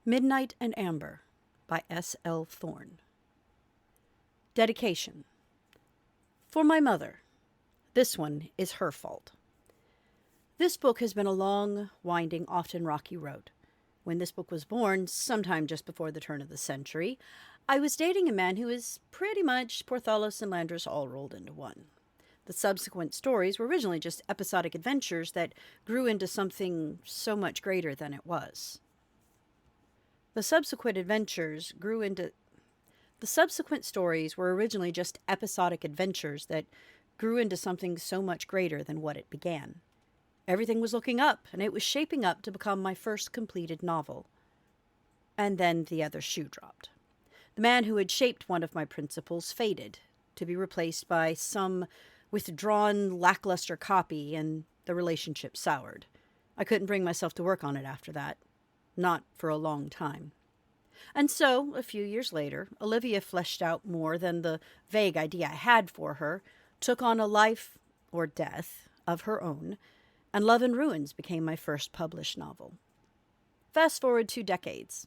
Midnight and Amber by S. L. Thorne. Dedication. For my mother. This one is her fault. This book has been a long, winding, often rocky road. When this book was born, sometime just before the turn of the century, I was dating a man who was pretty much Portholos and Landris all rolled into one. The subsequent stories were originally just episodic adventures that grew into something so much greater than it was. The subsequent stories were originally just episodic adventures that grew into something so much greater than what it began. Everything was looking up, and it was shaping up to become my first completed novel. And then the other shoe dropped. The man who had shaped one of my principles faded, to be replaced by some withdrawn, lackluster copy, and the relationship soured. I couldn't bring myself to work on it after that. Not for a long time. And so, a few years later, Olivia fleshed out more than the vague idea I had for her, took on a life, or death, of her own, and Love in Ruins became my first published novel. Fast forward 2 decades.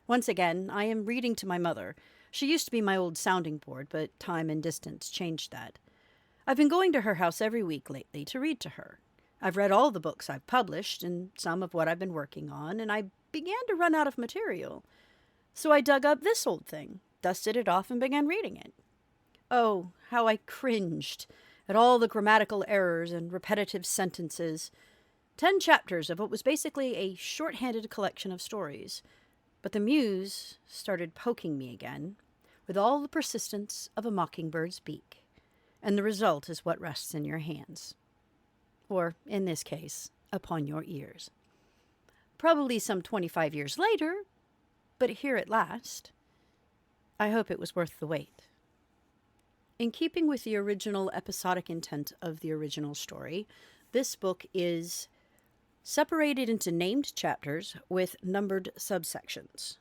Once again, I am reading to my mother. She used to be my old sounding board, but time and distance changed that. I've been going to her house every week lately to read to her. I've read all the books I've published, and some of what I've been working on, and I began to run out of material. So I dug up this old thing, dusted it off, and began reading it. Oh, how I cringed at all the grammatical errors and repetitive sentences. 10 chapters of what was basically a shorthanded collection of stories. But the muse started poking me again, with all the persistence of a mockingbird's beak. And the result is what rests in your hands. Or, in this case, upon your ears. Probably some 25 years later, but here at last. I hope it was worth the wait. In keeping with the original episodic intent of the original story, this book is separated into named chapters with numbered subsections.